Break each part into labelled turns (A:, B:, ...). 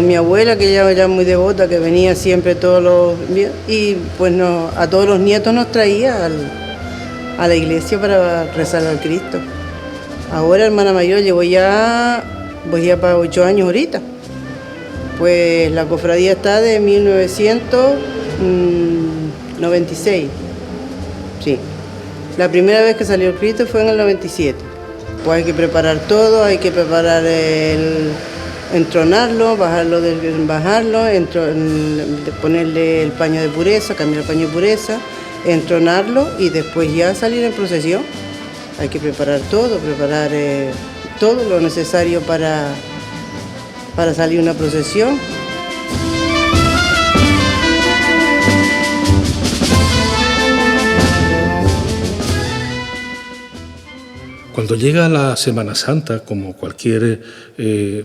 A: con mi abuela, que ella era muy devota, que venía siempre todos los días, y pues a todos los nietos nos traía a la iglesia para rezar al Cristo. Ahora, hermana mayor, voy ya para 8 años ahorita. Pues la cofradía está de 1996. Sí. La primera vez que salió el Cristo fue en el 97. Pues hay que preparar todo, hay que preparar entronarlo, bajarlo, ponerle el paño de pureza, cambiar el paño de pureza, entronarlo y después ya salir en procesión. Hay que preparar todo lo necesario para salir una procesión.
B: Cuando llega la Semana Santa, como cualquier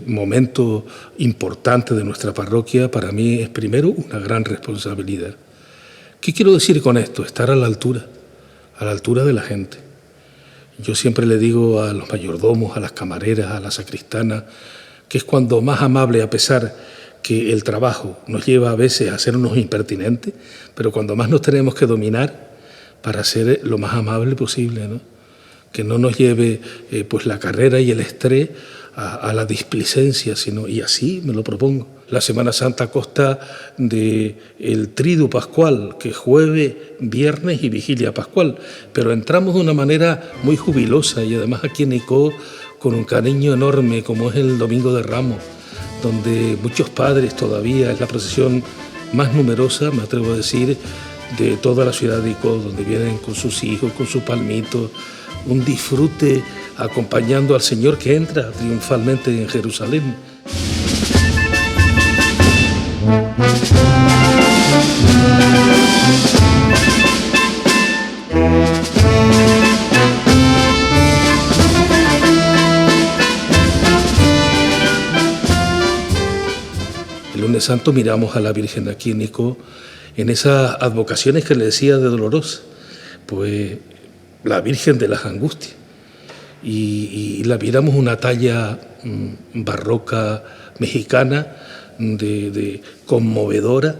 B: momento importante de nuestra parroquia, para mí es primero una gran responsabilidad. ¿Qué quiero decir con esto? Estar a la altura de la gente. Yo siempre le digo a los mayordomos, a las camareras, a las sacristanas, que es cuando más amable, a pesar que el trabajo nos lleva a veces a ser unos impertinentes, pero cuando más nos tenemos que dominar para ser lo más amable posible, ¿no? Que no nos lleve pues la carrera y el estrés a la displicencia, y así me lo propongo. La Semana Santa consta del Triduo Pascual, que es jueves, viernes y vigilia pascual, pero entramos de una manera muy jubilosa y además aquí en Icó con un cariño enorme, como es el Domingo de Ramos, donde muchos padres todavía es la procesión más numerosa, me atrevo a decir, de toda la ciudad de Icó, donde vienen con sus hijos, con sus palmitos, un disfrute acompañando al Señor que entra triunfalmente en Jerusalén. El lunes santo miramos a la Virgen aquí en Icó, en esas advocaciones que le decía de Dolorosa, pues la Virgen de las Angustias, y la miramos una talla barroca mexicana, de conmovedora,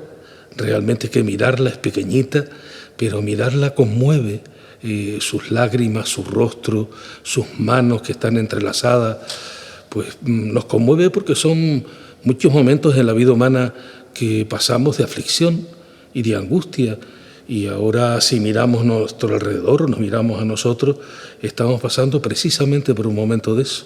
B: realmente que mirarla es pequeñita, pero mirarla conmueve, sus lágrimas, su rostro, sus manos que están entrelazadas, pues nos conmueve porque son muchos momentos en la vida humana que pasamos de aflicción y de angustia. Y ahora si miramos a nuestro alrededor o nos miramos a nosotros, estamos pasando precisamente por un momento de eso.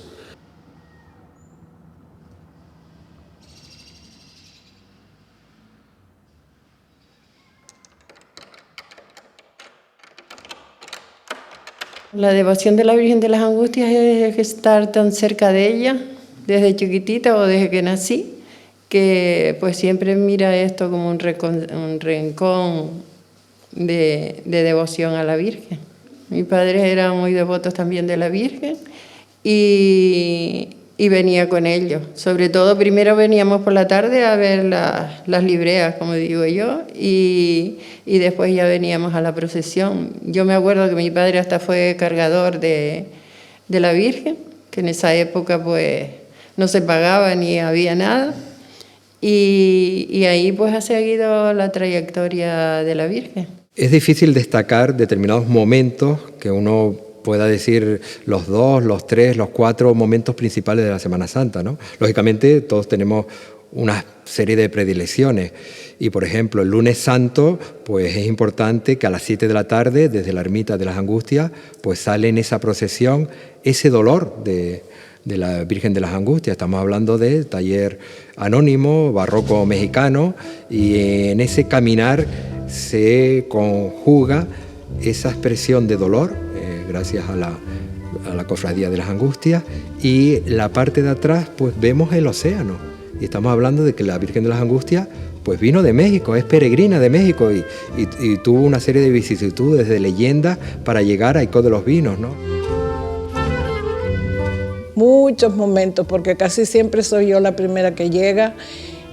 C: La devoción de la Virgen de las Angustias es estar tan cerca de ella, desde chiquitita o desde que nací, que pues siempre mira esto como un rincón de devoción a la Virgen. Mis padres eran muy devotos también de la Virgen y venía con ellos. Sobre todo, primero veníamos por la tarde a ver las libreas, como digo yo, y después ya veníamos a la procesión. Yo me acuerdo que mi padre hasta fue cargador de la Virgen, que en esa época pues no se pagaba ni había nada, y ahí pues ha seguido la trayectoria de la Virgen.
D: Es difícil destacar determinados momentos que uno pueda decir los 2, los 3, los 4 momentos principales de la Semana Santa, ¿no? Lógicamente todos tenemos una serie de predilecciones y, por ejemplo, el lunes santo pues es importante que a las 7 de la tarde desde la ermita de las Angustias pues sale en esa procesión ese dolor de la Virgen de las Angustias. Estamos hablando de taller anónimo, barroco mexicano, y en ese caminar se conjuga esa expresión de dolor, gracias a la cofradía de las Angustias, y la parte de atrás pues vemos el océano, y estamos hablando de que la Virgen de las Angustias pues vino de México, es peregrina de México y tuvo una serie de vicisitudes, de leyendas para llegar a Icó de los Vinos, ¿no?
E: Muchos momentos, porque casi siempre soy yo la primera que llega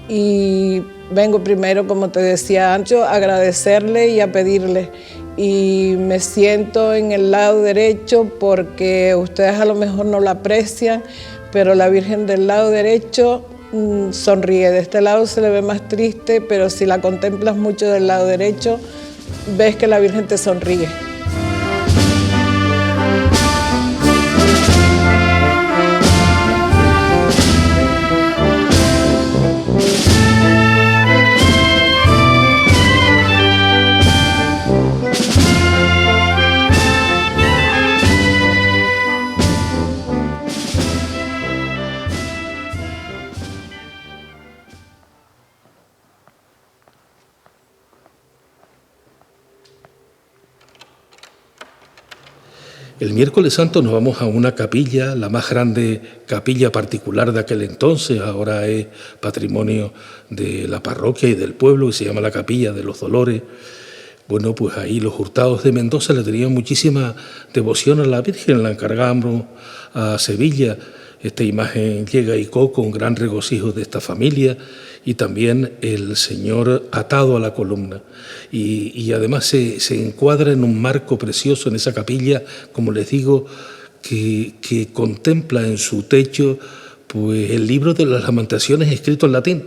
E: y vengo primero, como te decía antes, a agradecerle y a pedirle. Y me siento en el lado derecho porque ustedes a lo mejor no la aprecian, pero la Virgen del lado derecho sonríe. De este lado se le ve más triste, pero si la contemplas mucho del lado derecho, ves que la Virgen te sonríe.
B: El miércoles santo nos vamos a una capilla, la más grande capilla particular de aquel entonces, ahora es patrimonio de la parroquia y del pueblo, que se llama la Capilla de los Dolores. Bueno, pues ahí los Hurtados de Mendoza le tenían muchísima devoción a la Virgen, la encargamos a Sevilla. Esta imagen llega y con gran regocijo de esta familia, y también el Señor atado a la columna. Y además se encuadra en un marco precioso en esa capilla, como les digo, que contempla en su techo pues el libro de las Lamentaciones escrito en latín,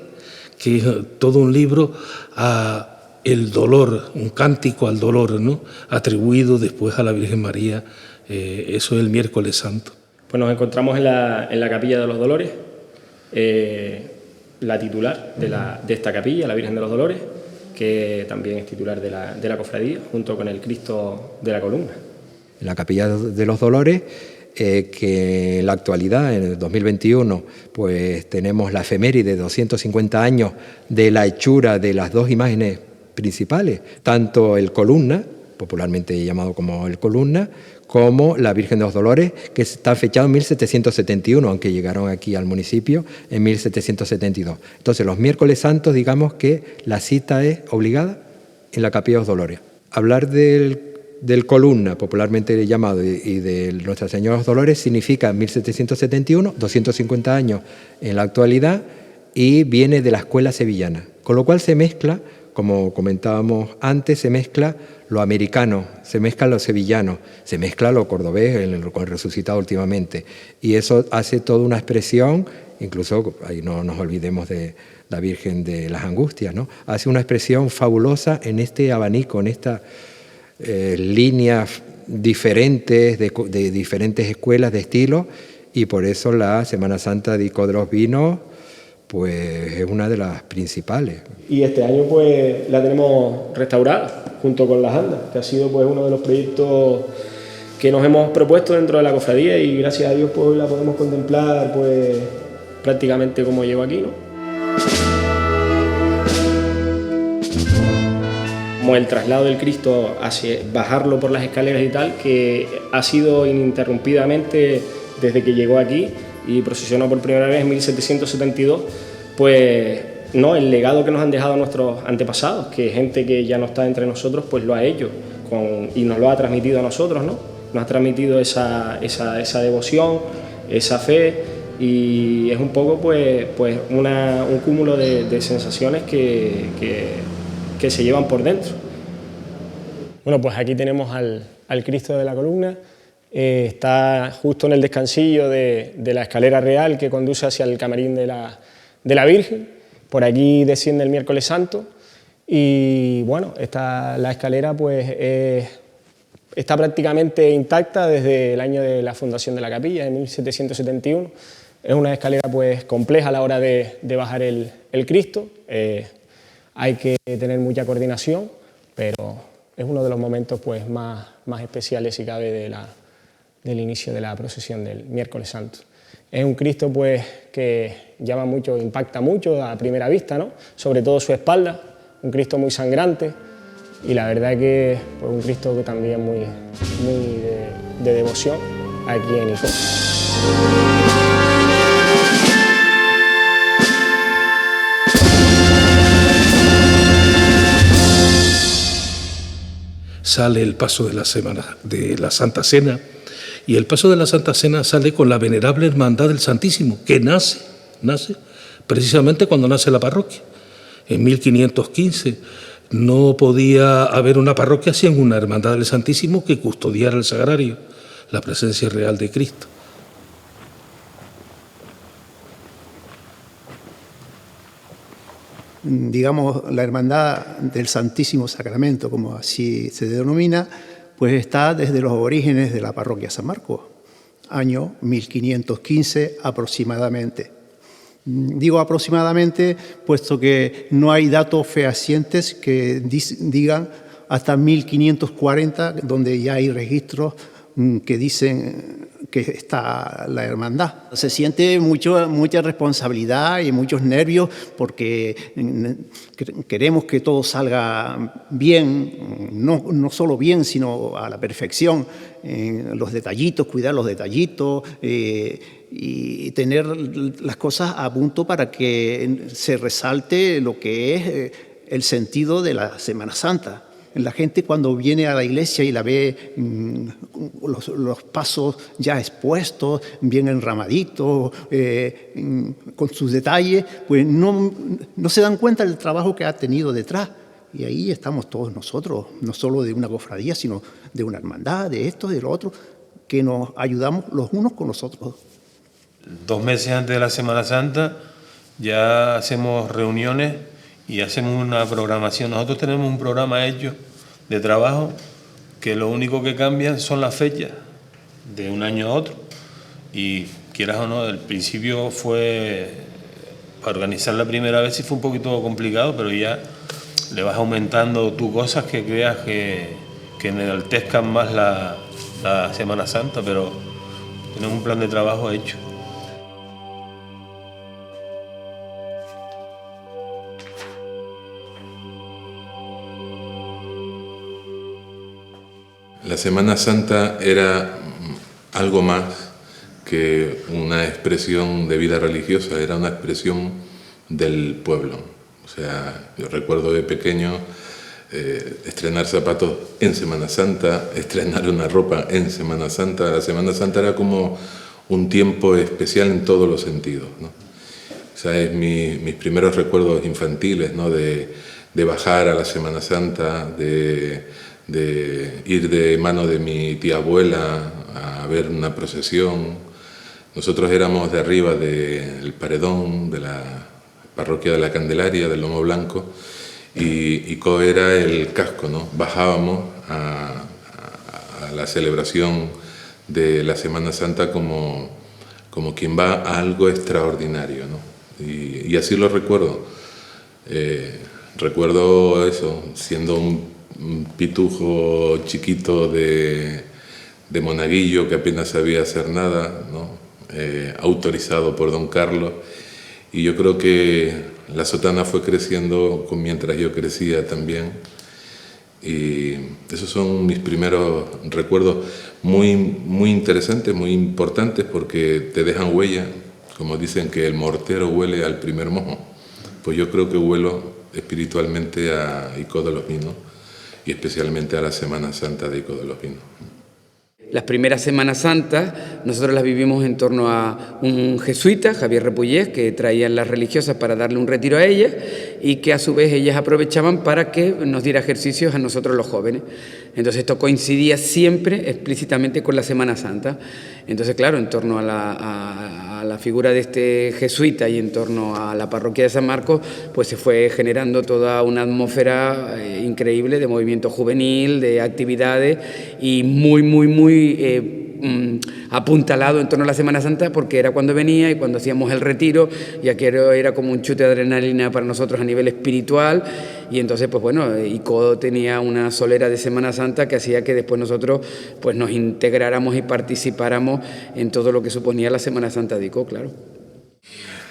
B: que es todo un libro a el dolor, un cántico al dolor, ¿no?, atribuido después a la Virgen María. Eso es el miércoles santo.
F: Pues nos encontramos en la Capilla de los Dolores, la titular de esta capilla, la Virgen de los Dolores, que también es titular de la cofradía, junto con el Cristo de la Columna.
D: En la Capilla de los Dolores, que en la actualidad, en el 2021, pues tenemos la efeméride de 250 años de la hechura de las dos imágenes principales, tanto el Columna, popularmente llamado como el Columna, como la Virgen de los Dolores, que está fechado en 1771, aunque llegaron aquí al municipio en 1772. Entonces, los miércoles santos, digamos que la cita es obligada en la Capilla de los Dolores. Hablar del Columna, popularmente llamado, y de Nuestra Señora de los Dolores, significa 1771, 250 años en la actualidad, y viene de la escuela sevillana. Con lo cual se mezcla, como comentábamos antes, se mezcla lo americano, se mezcla lo sevillano, se mezcla lo cordobés, con el resucitado últimamente. Y eso hace toda una expresión, incluso ahí no nos olvidemos de la Virgen de las Angustias, ¿no? Hace una expresión fabulosa en este abanico, en estas líneas diferentes, de diferentes escuelas de estilo, y por eso la Semana Santa de Ico de los Vinos pues es una de las principales.
F: Y este año pues la tenemos restaurada junto con las andas, que ha sido pues uno de los proyectos que nos hemos propuesto dentro de la cofradía, y gracias a Dios pues la podemos contemplar pues prácticamente como llevo aquí, ¿no? Como el traslado del Cristo, hacia bajarlo por las escaleras y tal, que ha sido ininterrumpidamente desde que llegó aquí y procesionó por primera vez en 1772, pues no, el legado que nos han dejado nuestros antepasados, que gente que ya no está entre nosotros, pues lo ha hecho y nos lo ha transmitido a nosotros, ¿no? Nos ha transmitido esa devoción, esa fe, y es un poco pues un cúmulo de sensaciones que se llevan por dentro. Bueno, pues aquí tenemos al Cristo de la Columna. Está justo en el descansillo de la escalera real que conduce hacia el camarín de la Virgen. Por aquí desciende el miércoles santo, y bueno, la escalera pues está prácticamente intacta desde el año de la fundación de la capilla, en 1771. Es una escalera pues compleja a la hora de bajar el Cristo. Hay que tener mucha coordinación, pero es uno de los momentos pues más especiales, si cabe, del inicio de la procesión del miércoles santo. Es un Cristo pues que llama mucho, impacta mucho a primera vista, ¿no? Sobre todo su espalda, un Cristo muy sangrante, y la verdad que pues un Cristo que también muy de devoción aquí en Ico.
B: Sale el paso de la Santa Cena, y el paso de la Santa Cena sale con la venerable Hermandad del Santísimo, que nace precisamente cuando nace la parroquia. En 1515 no podía haber una parroquia sin una Hermandad del Santísimo que custodiara el sagrario, la presencia real de Cristo.
G: digamos, la Hermandad del Santísimo Sacramento, como así se denomina, pues está desde los orígenes de la parroquia San Marcos, año 1515 aproximadamente. Digo aproximadamente, puesto que no hay datos fehacientes que digan hasta 1540, donde ya hay registros que dicen que está la hermandad. Se siente mucha responsabilidad y muchos nervios porque queremos que todo salga bien, no solo bien, sino a la perfección. Los detallitos, cuidar los detallitos y tener las cosas a punto para que se resalte lo que es el sentido de la Semana Santa. La gente cuando viene a la iglesia y la ve los pasos ya expuestos, bien enramaditos, con sus detalles, pues no se dan cuenta del trabajo que ha tenido detrás. Y ahí estamos todos nosotros, no solo de una cofradía, sino de una hermandad, de esto, de lo otro, que nos ayudamos los unos con los otros.
H: 2 meses antes de la Semana Santa ya hacemos reuniones y hacemos una programación. Nosotros tenemos un programa hecho de trabajo que lo único que cambia son las fechas de un año a otro. Y quieras o no, al principio fue, para organizar la primera vez sí fue un poquito complicado, pero ya le vas aumentando tú cosas que creas que enaltezcan más la Semana Santa, pero tenemos un plan de trabajo hecho.
I: La Semana Santa era algo más que una expresión de vida religiosa, era una expresión del pueblo. O sea, yo recuerdo de pequeño estrenar zapatos en Semana Santa, estrenar una ropa en Semana Santa. La Semana Santa era como un tiempo especial en todos los sentidos, ¿no? O sea, es mis primeros recuerdos infantiles, ¿no? De bajar a la Semana Santa, de ir de mano de mi tía abuela a ver una procesión. Nosotros éramos de arriba del Paredón, de la parroquia de la Candelaria, del Lomo Blanco, y Co era el casco, ¿no? Bajábamos a la celebración de la Semana Santa como quien va a algo extraordinario, ¿no? Y así lo recuerdo. Recuerdo eso, siendo un pitujo chiquito de monaguillo que apenas sabía hacer nada, ¿no? Autorizado por don Carlos, y yo creo que la sotana fue creciendo mientras yo crecía también, y esos son mis primeros recuerdos muy interesantes, muy importantes, porque te dejan huella, como dicen que el mortero huele al primer mojo, pues yo creo que huelo espiritualmente a Icó de los Vinos, y especialmente a la Semana Santa de Icó de los Vinos.
J: Las primeras Semanas Santas nosotros las vivimos en torno a un jesuita, Javier Repullés, que traían las religiosas para darle un retiro a ellas y que a su vez ellas aprovechaban para que nos diera ejercicios a nosotros los jóvenes. Entonces esto coincidía siempre explícitamente con la Semana Santa. Entonces claro, en torno a la figura de este jesuita y en torno a la parroquia de San Marcos, pues se fue generando toda una atmósfera increíble de movimiento juvenil, de actividades y muy apuntalado en torno a la Semana Santa, porque era cuando venía y cuando hacíamos el retiro, y aquello era como un chute de adrenalina para nosotros a nivel espiritual, y entonces pues bueno, Icó tenía una solera de Semana Santa que hacía que después nosotros pues nos integráramos y participáramos en todo lo que suponía la Semana Santa de Icó, claro.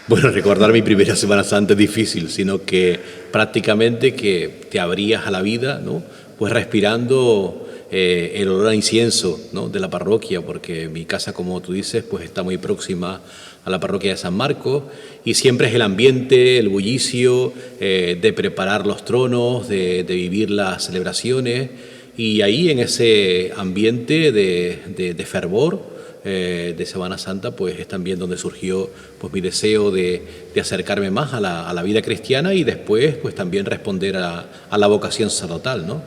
K: Bueno, recordar mi primera Semana Santa es difícil, sino que prácticamente que te abrías a la vida, ¿no? Pues respirando el olor a incienso, ¿no? De la parroquia, porque mi casa, como tú dices, pues está muy próxima a la parroquia de San Marcos, y siempre es el ambiente, el bullicio de preparar los tronos, de vivir las celebraciones, y ahí en ese ambiente de fervor de Semana Santa, pues es también donde surgió pues mi deseo de acercarme más a la vida cristiana, y después pues también responder a la vocación sacerdotal, ¿no?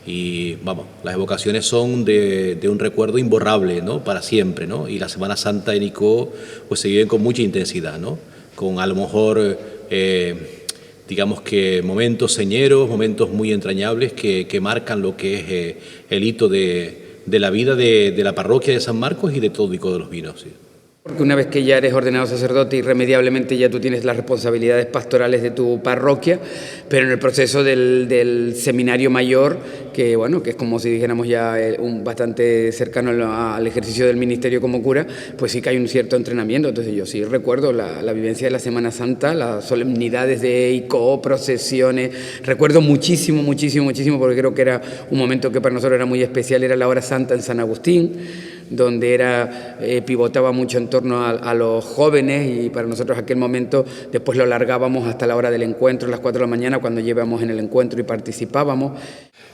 K: Y vamos, las evocaciones son de un recuerdo imborrable, ¿no? Para siempre, ¿no? Y la Semana Santa en Icó pues se viven con mucha intensidad, ¿no? Con a lo mejor digamos que momentos señeros, momentos muy entrañables que marcan lo que es el hito de la vida de la parroquia de San Marcos y de todo Ico de los Vinos. Sí.
J: Porque una vez que ya eres ordenado sacerdote, irremediablemente ya tú tienes las responsabilidades pastorales de tu parroquia, pero en el proceso del seminario mayor, que bueno, que es como si dijéramos ya bastante cercano al ejercicio del ministerio como cura, pues sí que hay un cierto entrenamiento. Entonces yo sí recuerdo la vivencia de la Semana Santa, las solemnidades de ICO, procesiones, recuerdo muchísimo, porque creo que era un momento que para nosotros era muy especial, era la hora santa en San Agustín, donde pivotaba mucho en torno a los jóvenes, y para nosotros aquel momento después lo alargábamos hasta la hora del encuentro, a las 4 de la mañana, cuando llevábamos en el encuentro y participábamos.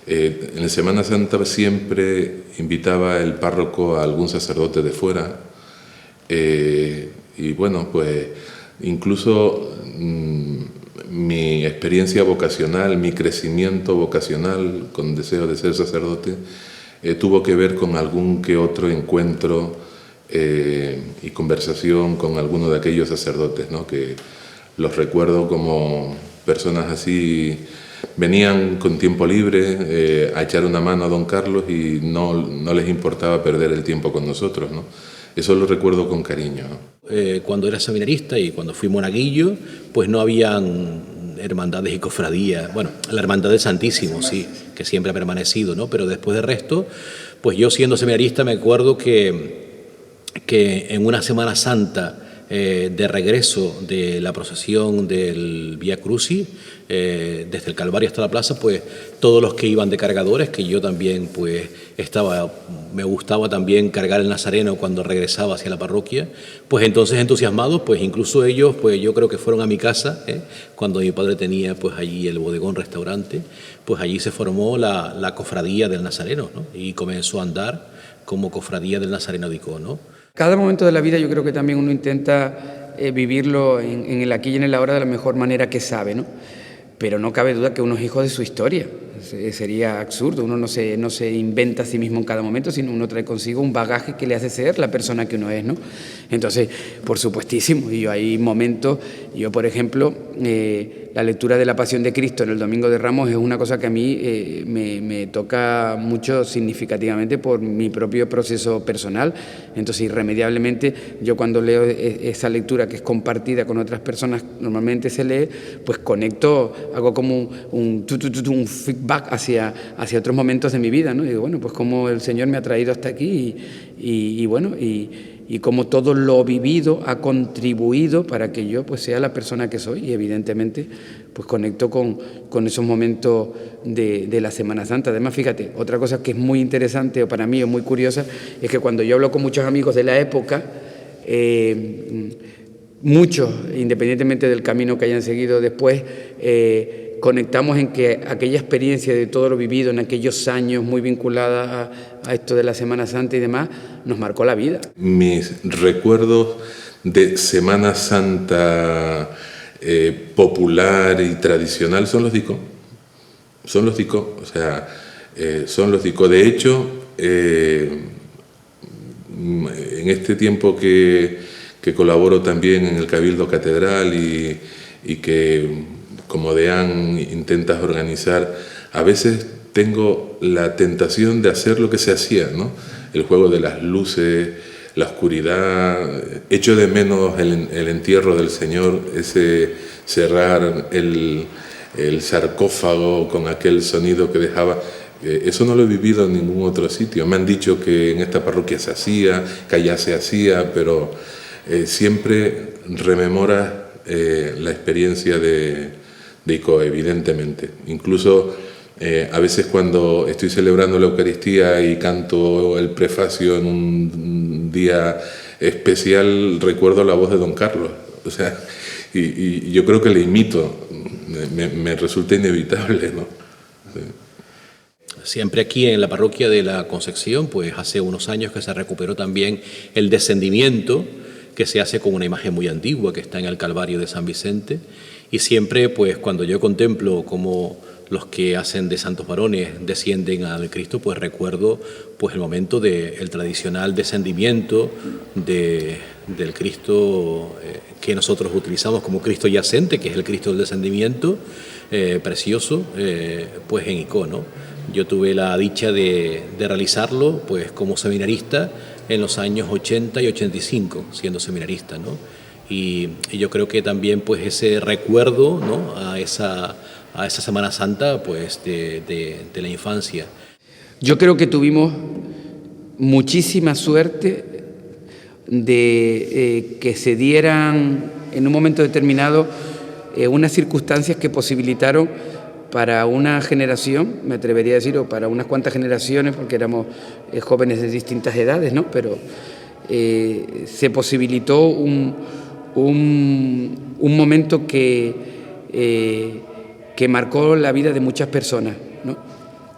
I: En la Semana Santa siempre invitaba el párroco a algún sacerdote de fuera, y bueno, pues incluso mi experiencia vocacional, mi crecimiento vocacional con deseo de ser sacerdote, tuvo que ver con algún que otro encuentro y conversación con alguno de aquellos sacerdotes, ¿no? Que los recuerdo como personas así, venían con tiempo libre a echar una mano a don Carlos y no les importaba perder el tiempo con nosotros, ¿no? Eso lo recuerdo con cariño, ¿no?
K: Cuando era seminarista y cuando fui monaguillo, pues no habían hermandades y cofradías. Bueno, la Hermandad del Santísimo, sí, que siempre ha permanecido, ¿no? Pero después del resto, pues yo siendo seminarista me acuerdo que en una Semana Santa de regreso de la procesión del Vía Crucis, desde el Calvario hasta la plaza, pues todos los que iban de cargadores, que yo también pues me gustaba también cargar el nazareno cuando regresaba hacia la parroquia, pues entonces entusiasmados, pues incluso ellos, pues yo creo que fueron a mi casa, cuando mi padre tenía pues allí el bodegón restaurante, pues allí se formó la cofradía del Nazareno, ¿no? Y comenzó a andar como cofradía del Nazareno de Ico, ¿no?
J: Cada momento de la vida yo creo que también uno intenta vivirlo en el aquí y en el ahora de la mejor manera que sabe, ¿no? Pero no cabe duda que uno es hijo de su historia. Sería absurdo, uno no se inventa a sí mismo en cada momento, sino uno trae consigo un bagaje que le hace ser la persona que uno es, ¿no? Entonces, por supuestísimo, y hay momentos, yo por ejemplo, la lectura de la Pasión de Cristo en el Domingo de Ramos es una cosa que a mí me toca mucho significativamente por mi propio proceso personal. Entonces, irremediablemente, yo cuando leo esa lectura que es compartida con otras personas, normalmente se lee, pues conecto, hago como un feedback hacia otros momentos de mi vida, ¿no? Y digo, bueno, pues cómo el Señor me ha traído hasta aquí y cómo todo lo vivido ha contribuido para que yo pues sea la persona que soy, y evidentemente pues conecto con esos momentos de la Semana Santa. Además, fíjate, otra cosa que es muy interesante o para mí es muy curiosa es que cuando yo hablo con muchos amigos de la época, muchos, independientemente del camino que hayan seguido después, conectamos en que aquella experiencia de todo lo vivido en aquellos años muy vinculada a esto de la Semana Santa y demás, nos marcó la vida.
I: Mis recuerdos de Semana Santa popular y tradicional son los de Ico. Son los de Ico, o sea, son los de Ico. De hecho, en este tiempo que colaboro también en el Cabildo Catedral y que como deán intentas organizar, a veces tengo la tentación de hacer lo que se hacía, ¿no? El juego de las luces, la oscuridad, echo de menos el entierro del Señor, ese cerrar el sarcófago con aquel sonido que dejaba. Eso no lo he vivido en ningún otro sitio. Me han dicho que en esta parroquia se hacía, que allá se hacía, pero siempre rememoras la experiencia de Ico, evidentemente. Incluso a veces cuando estoy celebrando la Eucaristía y canto el prefacio en un día especial, recuerdo la voz de don Carlos. O sea, y yo creo que le imito, me resulta inevitable, ¿no? Sí.
K: Siempre aquí en la parroquia de la Concepción, pues hace unos años que se recuperó también el descendimiento, que se hace con una imagen muy antigua que está en el Calvario de San Vicente, y siempre pues cuando yo contemplo cómo los que hacen de santos varones descienden al Cristo, pues recuerdo pues el momento del tradicional descendimiento del Cristo que nosotros utilizamos como Cristo yacente, que es el Cristo del descendimiento, precioso, pues en Icó, ¿no? Yo tuve la dicha de realizarlo pues como seminarista en los años 80 y 85, siendo seminarista, ¿no? Y yo creo que también pues ese recuerdo, ¿no?, a esa Semana Santa pues de la infancia.
J: Yo creo que tuvimos muchísima suerte de que se dieran en un momento determinado unas circunstancias que posibilitaron para una generación, me atrevería a decir, o para unas cuantas generaciones, porque éramos jóvenes de distintas edades, ¿no? Pero se posibilitó un momento que marcó la vida de muchas personas, ¿no?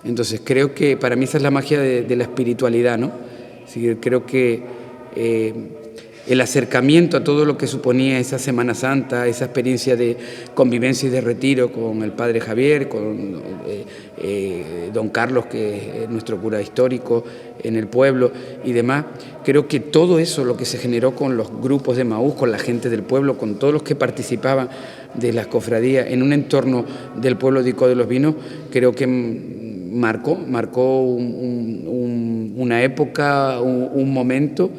J: Entonces creo que para mí esa es la magia de la espiritualidad, ¿no? Así que creo que el acercamiento a todo lo que suponía esa Semana Santa, esa experiencia de convivencia y de retiro con el Padre Javier, con don Carlos, que es nuestro cura histórico en el pueblo y demás, creo que todo eso, lo que se generó con los grupos de Emaús, con la gente del pueblo, con todos los que participaban de las cofradías en un entorno del pueblo de Icó de los Vinos, creo que marcó una época, un momento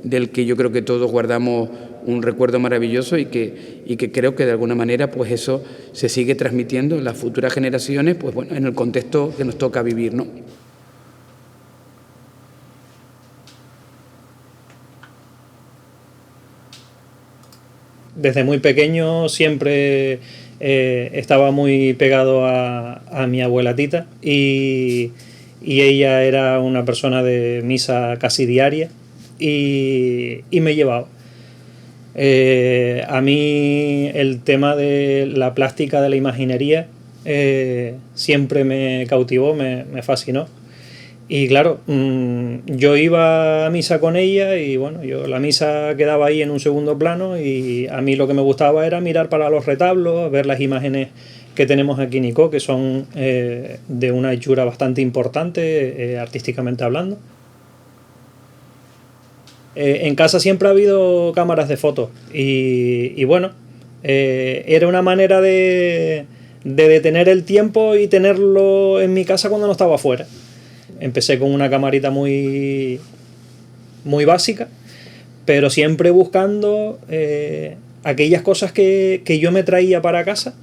J: del que yo creo que todos guardamos un recuerdo maravilloso y que creo que de alguna manera pues eso se sigue transmitiendo en las futuras generaciones, pues bueno, en el contexto que nos toca vivir, ¿no?
L: Desde muy pequeño siempre estaba muy pegado a mi abuela Tita y ella era una persona de misa casi diaria y me llevaba. A mí el tema de la plástica de la imaginería siempre me cautivó, me fascinó. Y claro, yo iba a misa con ella y bueno, la misa quedaba ahí en un segundo plano y a mí lo que me gustaba era mirar para los retablos, ver las imágenes que tenemos aquí en Icó, que son de una hechura bastante importante, artísticamente hablando. En casa siempre ha habido cámaras de fotos y bueno, era una manera de detener el tiempo y tenerlo en mi casa cuando no estaba afuera. Empecé con una camarita muy básica, pero siempre buscando aquellas cosas que yo me traía para casa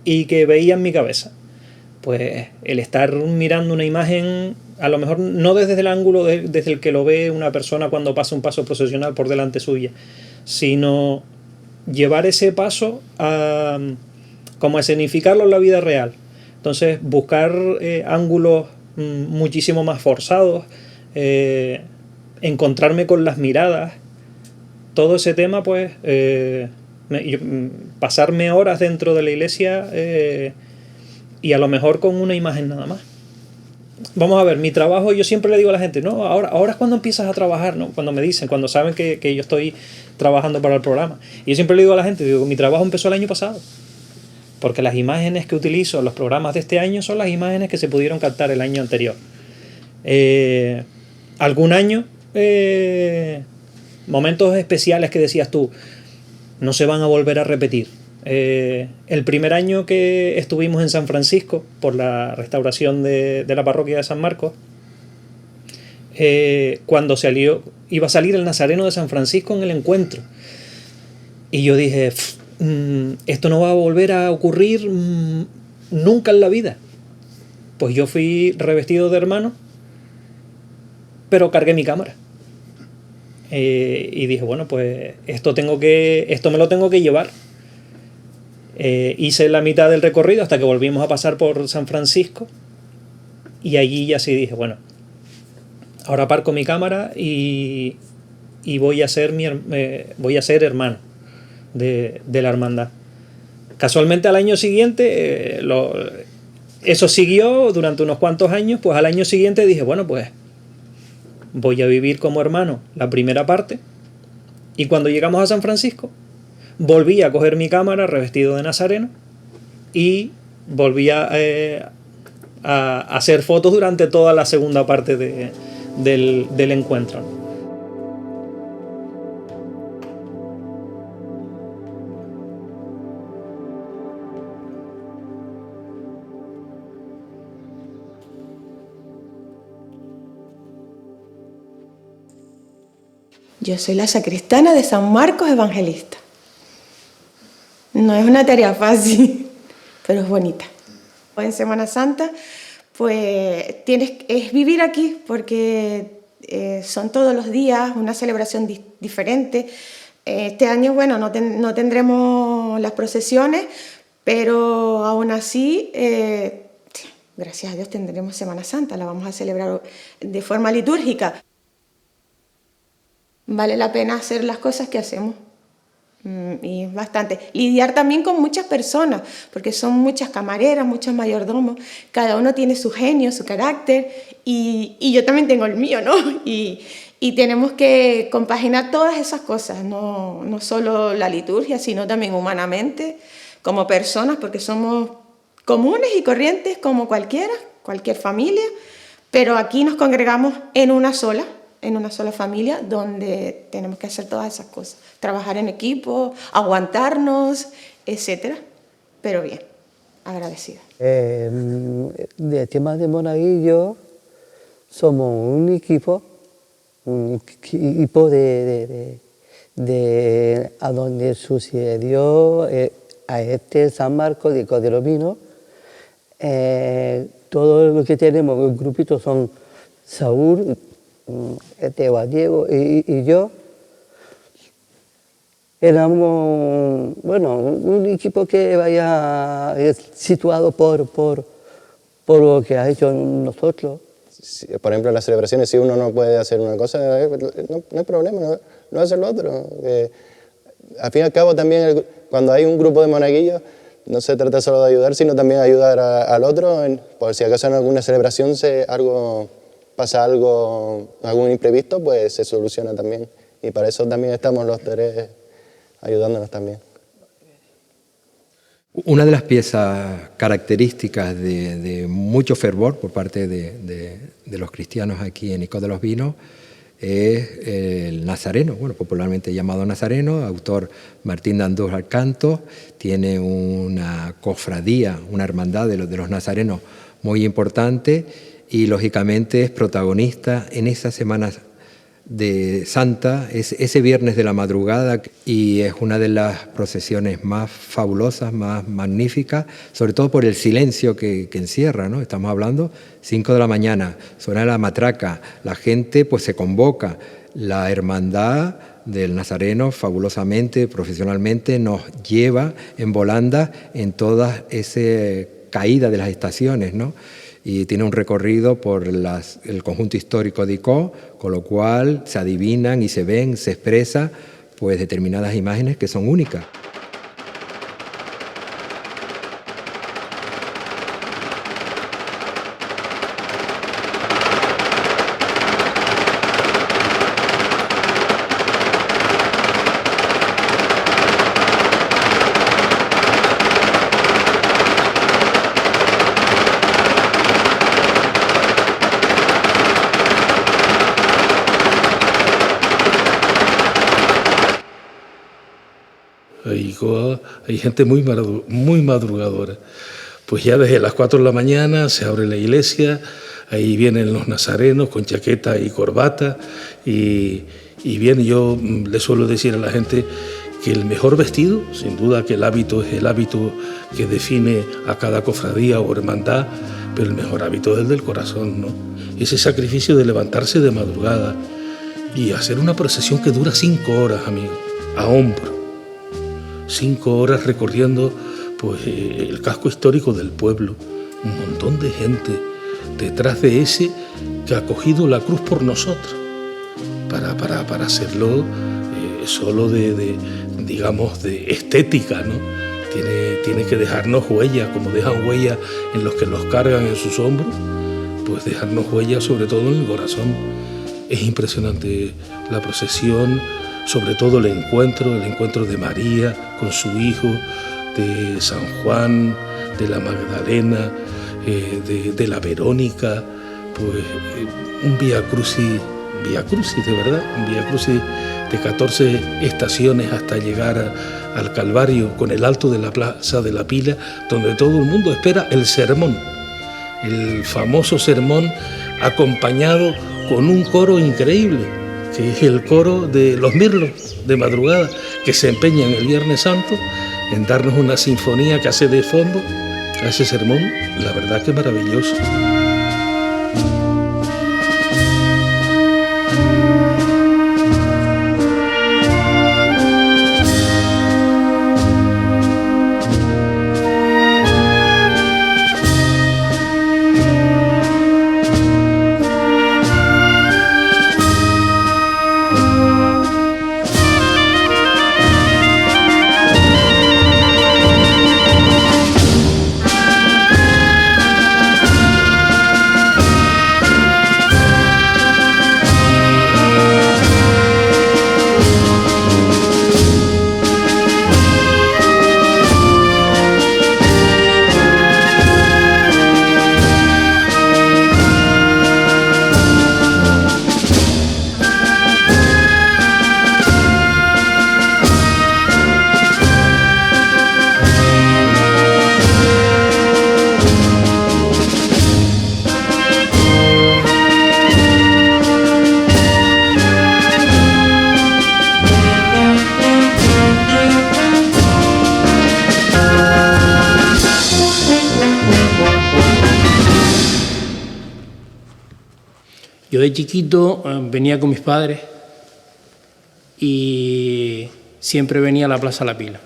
L: y que veía en mi cabeza. Pues el estar mirando una imagen, a lo mejor no desde el ángulo desde el que lo ve una persona cuando pasa un paso procesional por delante suya, sino llevar ese paso como a escenificarlo en la vida real. Entonces buscar ángulos muchísimo más forzados, encontrarme con las miradas, todo ese tema, pues pasarme horas dentro de la iglesia y a lo mejor con una imagen nada más. Vamos a ver, mi trabajo, yo siempre le digo a la gente, no, ahora es cuando empiezas a trabajar, ¿no? Cuando me dicen, cuando saben que yo estoy trabajando para el programa. Y yo siempre le digo a la gente, digo, mi trabajo empezó el año pasado. Porque las imágenes que utilizo en los programas de este año son las imágenes que se pudieron captar el año anterior. Algún año, momentos especiales que decías tú, no se van a volver a repetir. El primer año que estuvimos en San Francisco, por la restauración de la parroquia de San Marcos, cuando iba a salir el Nazareno de San Francisco en el encuentro. Y yo dije, esto no va a volver a ocurrir nunca en la vida. Pues yo fui revestido de hermano, pero cargué mi cámara. Y dije, bueno, pues esto me lo tengo que llevar. Hice la mitad del recorrido hasta que volvimos a pasar por San Francisco y allí ya sí dije, bueno, ahora aparco mi cámara y voy a ser hermano de la hermandad. Casualmente al año siguiente, eso siguió durante unos cuantos años, pues al año siguiente dije, bueno, pues voy a vivir como hermano la primera parte y cuando llegamos a San Francisco volví a coger mi cámara revestido de nazareno y volví a hacer fotos durante toda la segunda parte del encuentro, ¿no?
M: Yo soy la sacristana de San Marcos Evangelista. No es una tarea fácil, pero es bonita. En Semana Santa, pues es vivir aquí, porque son todos los días una celebración diferente. Este año, bueno, no tendremos las procesiones, pero aún así, gracias a Dios, tendremos Semana Santa, la vamos a celebrar de forma litúrgica. Vale la pena hacer las cosas que hacemos. Y es bastante. Lidiar también con muchas personas, porque son muchas camareras, muchos mayordomos. Cada uno tiene su genio, su carácter, y yo también tengo el mío, ¿no? Y tenemos que compaginar todas esas cosas, no solo la liturgia, sino también humanamente, como personas, porque somos comunes y corrientes como cualquier familia, pero aquí nos congregamos en una sola familia, donde tenemos que hacer todas esas cosas, trabajar en equipo, aguantarnos, etcétera, pero bien, agradecida.
N: De temas de monaguillo, somos un equipo de a donde sucedió a este San Marcos de los Vinos. Todo lo que tenemos, el grupito son Saúl, Teo, Diego y yo. Éramos, bueno, un equipo que vaya situado por lo que ha hecho nosotros.
O: Por ejemplo, en las celebraciones, si uno no puede hacer una cosa, no hay problema, no hacer lo otro. Al fin y al cabo, también cuando hay un grupo de monaguillos, no se trata solo de ayudar, sino también ayudar al otro, por si acaso en alguna celebración pasa algún imprevisto, pues se soluciona también. Y para eso también estamos los tres ayudándonos también.
D: Una de las piezas características de mucho fervor por parte de los cristianos aquí en Icó de los Vinos es el nazareno, bueno, popularmente llamado nazareno, autor Martín de Andújar Cantos. Tiene una cofradía, una hermandad de los nazarenos muy importante, y lógicamente es protagonista en esas semanas de Santa, ese viernes de la madrugada, y es una de las procesiones más fabulosas, más magníficas, sobre todo por el silencio que encierra, ¿no? Estamos hablando 5 de la mañana, suena la matraca, la gente pues se convoca, la hermandad del Nazareno fabulosamente, profesionalmente nos lleva en volanda en toda esa caída de las estaciones, ¿no? Y tiene un recorrido por el conjunto histórico de Icó, con lo cual se adivinan y se ven, se expresa pues determinadas imágenes que son únicas.
B: Hay gente muy madrugadora. Pues ya desde las 4 de la mañana se abre la iglesia, ahí vienen los nazarenos con chaqueta y corbata, y bien, yo le suelo decir a la gente que el mejor vestido, sin duda que el hábito es el hábito que define a cada cofradía o hermandad, pero el mejor hábito es el del corazón, ¿no? Ese sacrificio de levantarse de madrugada y hacer una procesión que dura 5 horas, amigos, a hombro. 5 horas recorriendo pues, el casco histórico del pueblo, un montón de gente detrás de ese que ha cogido la cruz por nosotros, para hacerlo solo digamos, de estética, ¿no? Tiene que dejarnos huellas, como dejan huellas en los que los cargan en sus hombros, pues dejarnos huellas sobre todo en el corazón. Es impresionante la procesión, sobre todo el encuentro de María con su hijo, de San Juan, de la Magdalena, de la Verónica, pues un Vía Crucis de verdad, un Vía Crucis de 14 estaciones hasta llegar al Calvario, con el alto de la Plaza de la Pila, donde todo el mundo espera el sermón, el famoso sermón acompañado con un coro increíble, que es el coro de los Mirlos de madrugada, que se empeñan el Viernes Santo en darnos una sinfonía que hace de fondo a ese sermón. La verdad que maravilloso.
P: Yo de chiquito venía con mis padres y siempre venía a la Plaza La Pila.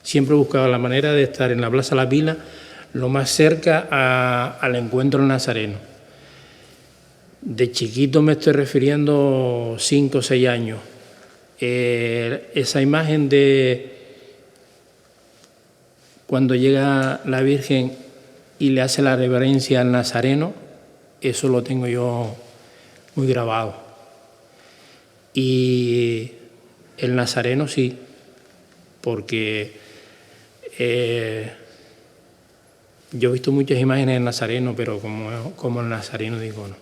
P: Siempre buscaba la manera de estar en la Plaza La Pila lo más cerca al encuentro nazareno. De chiquito me estoy refiriendo 5 o 6 años. Esa imagen de cuando llega la Virgen y le hace la reverencia al nazareno, eso lo tengo yo muy grabado. Y el nazareno sí, porque yo he visto muchas imágenes del nazareno, pero como el nazareno digo no.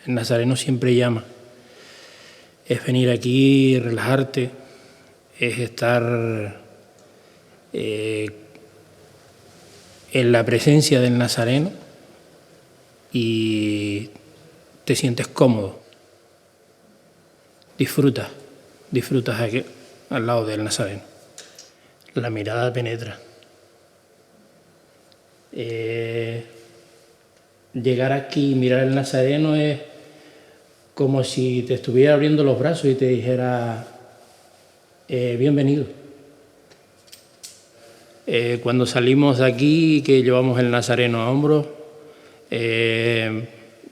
P: El nazareno siempre llama. Es venir aquí, relajarte, es estar en la presencia del nazareno y te sientes cómodo. Disfrutas aquí al lado del nazareno. La mirada penetra. Llegar aquí y mirar el nazareno es como si te estuviera abriendo los brazos y te dijera bienvenido. Cuando salimos de aquí, que llevamos el nazareno a hombros,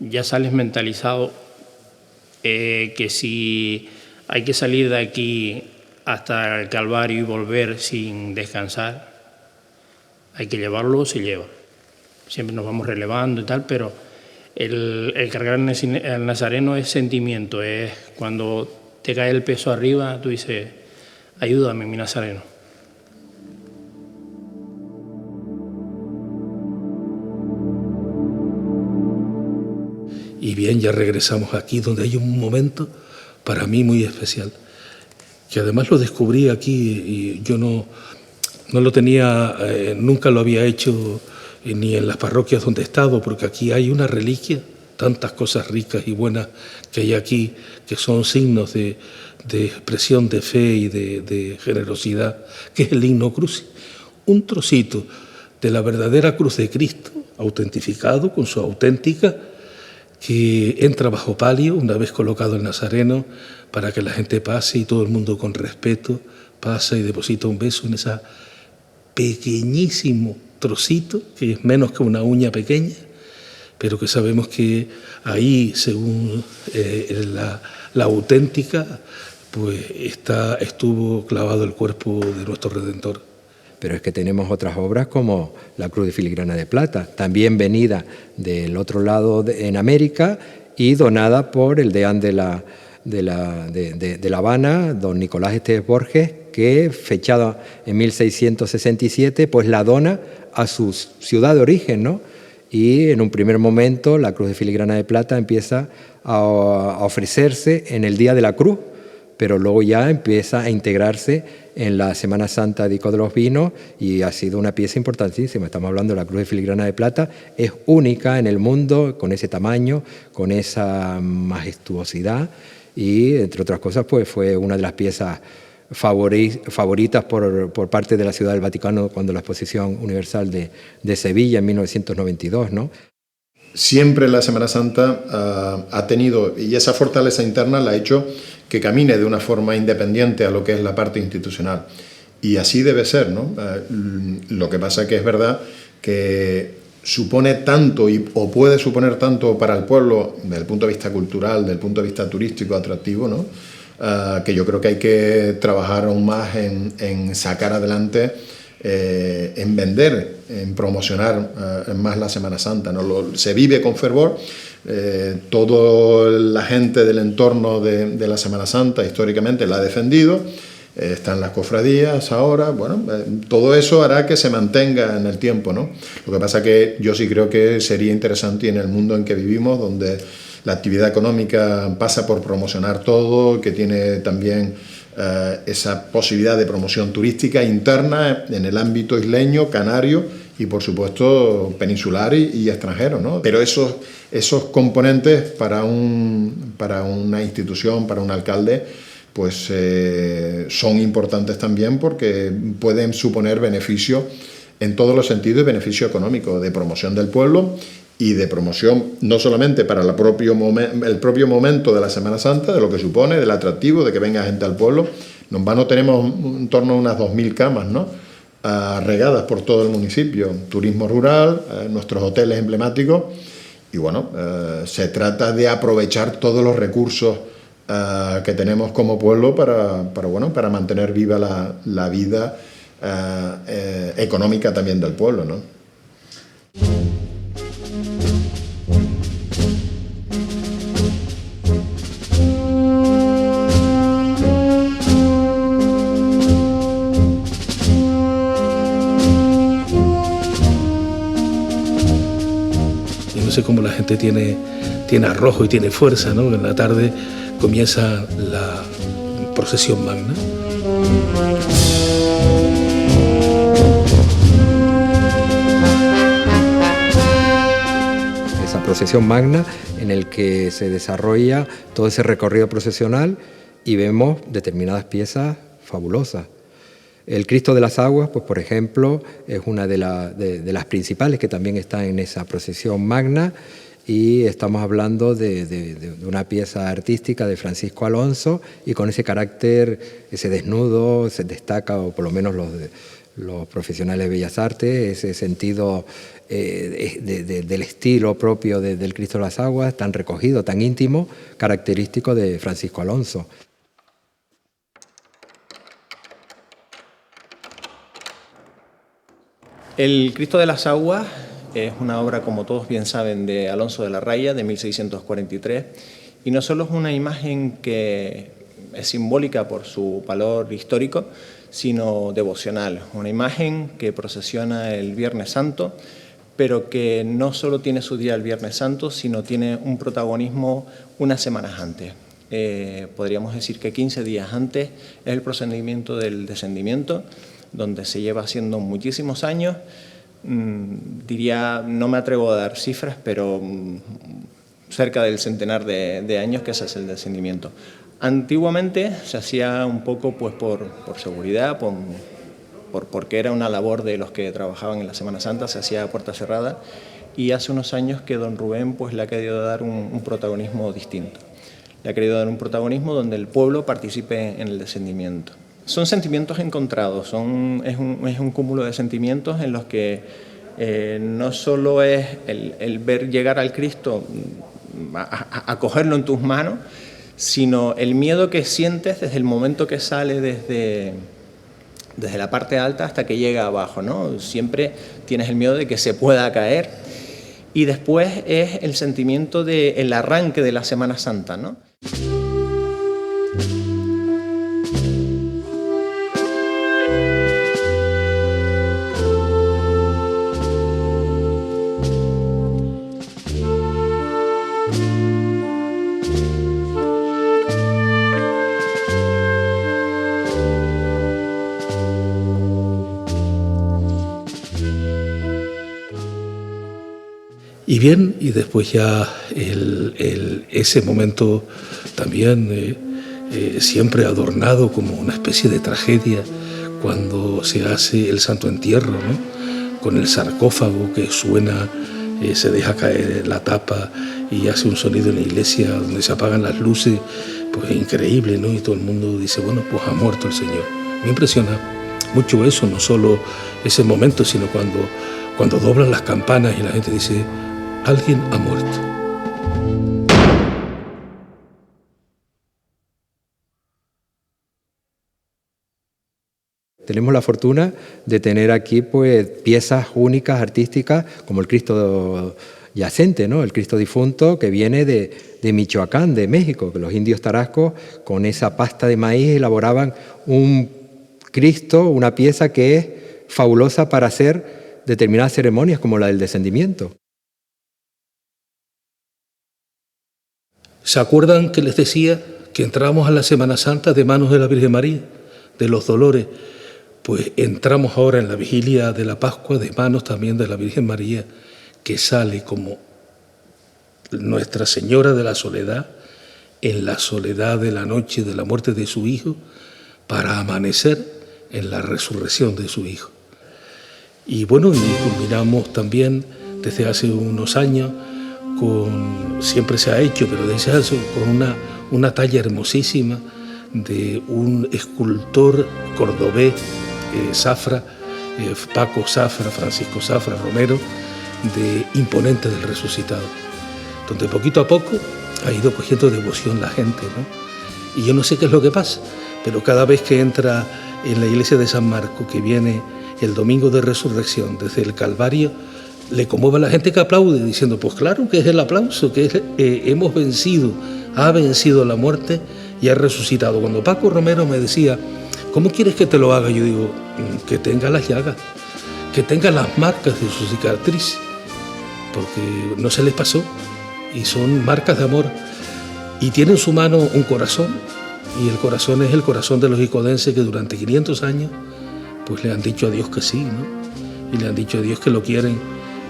P: ya sales mentalizado que si hay que salir de aquí hasta el Calvario y volver sin descansar, hay que llevarlo, se lleva. Siempre nos vamos relevando y tal, pero el cargar el nazareno es sentimiento, es cuando te cae el peso arriba, tú dices, ayúdame, mi nazareno.
B: Y bien, ya regresamos aquí, donde hay un momento para mí muy especial, que además lo descubrí aquí y yo no lo tenía, nunca lo había hecho ni en las parroquias donde he estado, porque aquí hay una reliquia, tantas cosas ricas y buenas que hay aquí, que son signos de expresión de fe y de generosidad, que es el Ligno Crucis, un trocito de la verdadera cruz de Cristo, autentificado con su auténtica, que entra bajo palio una vez colocado el nazareno para que la gente pase y todo el mundo con respeto pasa y deposita un beso en ese pequeñísimo trocito, que es menos que una uña pequeña, pero que sabemos que ahí, según la auténtica, pues estuvo clavado el cuerpo de nuestro Redentor.
D: Pero es que tenemos otras obras como la Cruz de Filigrana de Plata, también venida del otro lado en América y donada por el deán de La Habana, don Nicolás Esteves Borges, que, fechado en 1667, pues la dona a su ciudad de origen, ¿no? Y en un primer momento la cruz de filigrana de plata empieza a ofrecerse en el Día de la Cruz, pero luego ya empieza a integrarse en la Semana Santa de Ico de los Vinos y ha sido una pieza importantísima. Estamos hablando de la cruz de filigrana de plata, es única en el mundo, con ese tamaño, con esa majestuosidad y, entre otras cosas, pues fue una de las piezas favoritas por parte de la Ciudad del Vaticano cuando la Exposición Universal de Sevilla en 1992, ¿no?
Q: Siempre la Semana Santa ha tenido, y esa fortaleza interna la ha hecho que camine de una forma independiente a lo que es la parte institucional. Y así debe ser, ¿no? Lo que pasa es que es verdad que supone tanto o puede suponer tanto para el pueblo desde el punto de vista cultural, desde el punto de vista turístico atractivo, ¿no? Que yo creo que hay que trabajar aún más en sacar adelante, en vender, en promocionar más la Semana Santa, ¿no? Se vive con fervor, toda la gente del entorno de la Semana Santa históricamente la ha defendido, están las cofradías ahora, bueno, todo eso hará que se mantenga en el tiempo, ¿no? Lo que pasa que yo sí creo que sería interesante, y en el mundo en que vivimos, donde la actividad económica pasa por promocionar todo, que tiene también esa posibilidad de promoción turística interna en el ámbito isleño, canario y, por supuesto, peninsular y extranjero, ¿no? Pero esos componentes para una institución, para un alcalde, pues son importantes también porque pueden suponer beneficio en todos los sentidos, beneficio económico, de promoción del pueblo y de promoción no solamente para el propio momento de la Semana Santa, de lo que supone, del atractivo, de que venga gente al pueblo. En vano tenemos en torno a unas 2.000 camas, ¿no? Regadas por todo el municipio, turismo rural, nuestros hoteles emblemáticos, y bueno, se trata de aprovechar todos los recursos que tenemos como pueblo para mantener viva la vida económica también del pueblo, ¿no?
B: No sé cómo la gente tiene arrojo y tiene fuerza, ¿no? En la tarde comienza la procesión magna.
D: Esa procesión magna en el que se desarrolla todo ese recorrido procesional y vemos determinadas piezas fabulosas. El Cristo de las Aguas, pues por ejemplo, es una de las principales que también está en esa procesión magna, y estamos hablando de una pieza artística de Francisco Alonso, y con ese carácter, ese desnudo, se destaca, o por lo menos los profesionales de Bellas Artes, ese sentido del estilo propio del Cristo de las Aguas, tan recogido, tan íntimo, característico de Francisco Alonso.
R: El Cristo de las Aguas es una obra, como todos bien saben, de Alonso de la Raya, de 1643, y no solo es una imagen que es simbólica por su valor histórico, sino devocional. Una imagen que procesiona el Viernes Santo, pero que no solo tiene su día el Viernes Santo, sino tiene un protagonismo unas semanas antes. Podríamos decir que 15 días antes es el procedimiento del descendimiento, donde se lleva haciendo muchísimos años. Diría, no me atrevo a dar cifras, pero cerca del centenar de años que se hace el descendimiento. Antiguamente se hacía un poco pues por seguridad, porque era una labor de los que trabajaban en la Semana Santa, se hacía a puerta cerrada, y hace unos años que don Rubén pues le ha querido dar un protagonismo distinto. Le ha querido dar un protagonismo donde el pueblo participe en el descendimiento. Son sentimientos encontrados, es un cúmulo de sentimientos en los que no solo es el ver llegar al Cristo, a cogerlo en tus manos, sino el miedo que sientes desde el momento que sale desde la parte alta hasta que llega abajo, ¿no? Siempre tienes el miedo de que se pueda caer, y después es el sentimiento del arranque de la Semana Santa, ¿no?
B: Y bien, y después ya ese momento también siempre adornado como una especie de tragedia cuando se hace el Santo Entierro, ¿no? Con el sarcófago que suena, se deja caer la tapa y hace un sonido en la iglesia donde se apagan las luces, pues increíble, ¿no? Y todo el mundo dice, bueno, pues ha muerto el Señor. Me impresiona mucho eso, no solo ese momento, sino cuando doblan las campanas y la gente dice, alguien ha muerto.
D: Tenemos la fortuna de tener aquí pues, piezas únicas, artísticas, como el Cristo yacente, ¿no? El Cristo difunto que viene de Michoacán, de México, que los indios tarascos con esa pasta de maíz elaboraban un Cristo, una pieza que es fabulosa para hacer determinadas ceremonias como la del descendimiento.
B: ¿Se acuerdan que les decía que entramos a la Semana Santa de manos de la Virgen María, de los dolores? Pues entramos ahora en la vigilia de la Pascua de manos también de la Virgen María, que sale como Nuestra Señora de la Soledad, en la soledad de la noche de la muerte de su Hijo, para amanecer en la resurrección de su Hijo. Y bueno, y culminamos también desde hace unos años, siempre se ha hecho, pero desde hace con una talla hermosísima de un escultor cordobés, Zafra, Paco Zafra, Francisco Zafra Romero, de Imponente del Resucitado, donde poquito a poco ha ido cogiendo devoción la gente, ¿no? Y yo no sé qué es lo que pasa, pero cada vez que entra en la iglesia de San Marco, que viene el domingo de resurrección desde el Calvario, le conmueve a la gente que aplaude, diciendo, pues claro que es el aplauso, que hemos vencido, ha vencido la muerte y ha resucitado. Cuando Paco Romero me decía, ¿cómo quieres que te lo haga? Yo digo, que tenga las llagas, que tenga las marcas de su cicatriz, porque no se les pasó y son marcas de amor. Y tiene en su mano un corazón, y el corazón es el corazón de los icodenses que durante 500 años pues le han dicho a Dios que sí, ¿no? Y le han dicho a Dios que lo quieren,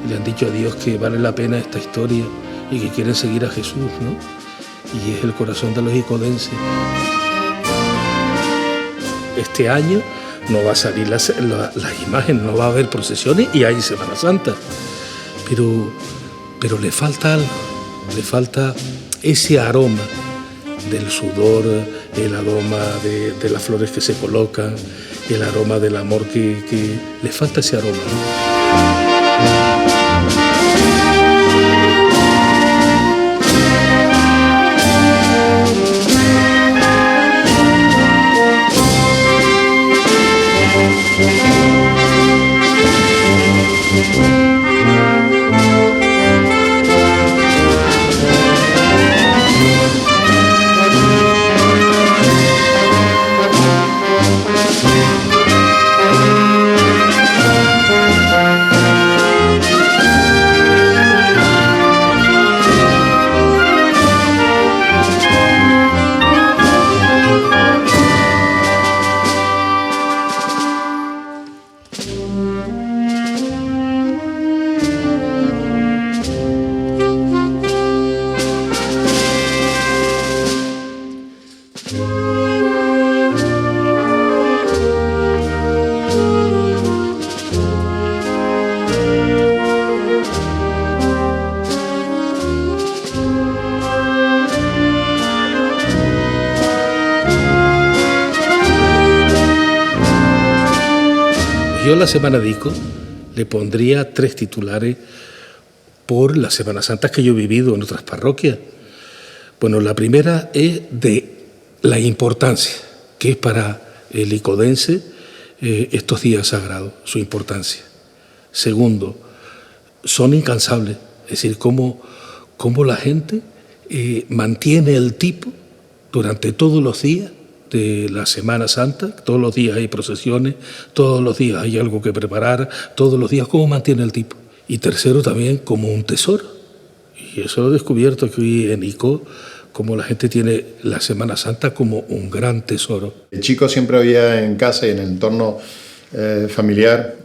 B: y le han dicho a Dios que vale la pena esta historia y que quieren seguir a Jesús, ¿no? Y es el corazón de los icodenses. Este año no va a salir las imágenes, no va a haber procesiones y hay Semana Santa. Pero le falta algo, le falta ese aroma del sudor, el aroma de las flores que se colocan, el aroma del amor que le falta ese aroma, ¿no? Yo la Semana de Ico le pondría 3 titulares por las Semanas Santas que yo he vivido en otras parroquias. Bueno, la primera es de la importancia que es para el icodense estos días sagrados, su importancia. Segundo, son incansables, es decir, cómo la gente mantiene el tipo durante todos los días de la Semana Santa. Todos los días hay procesiones, todos los días hay algo que preparar, todos los días cómo mantiene el tipo. Y tercero también como un tesoro. Y eso lo he descubierto aquí en Ico, como la gente tiene la Semana Santa como un gran tesoro.
Q: El chico siempre había en casa y en el entorno familiar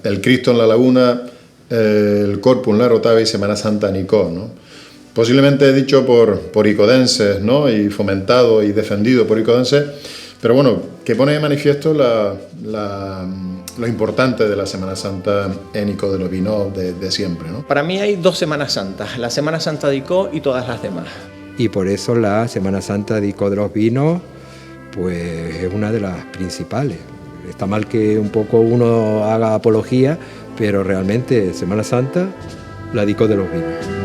Q: el Cristo en la laguna, el Corpus, la Rotava y Semana Santa Nicó, ¿no? Posiblemente dicho por icodenses, ¿no? Y fomentado y defendido por icodenses, pero bueno, que pone de manifiesto lo importante de la Semana Santa en Icó de los Vinos de siempre, ¿no?
R: Para mí hay dos Semanas Santas, la Semana Santa de Icó y todas las demás.
D: Y por eso la Semana Santa de Icó de los Vinos pues es una de las principales. Está mal que un poco uno haga apología, pero realmente Semana Santa, la de Icó de los Vinos.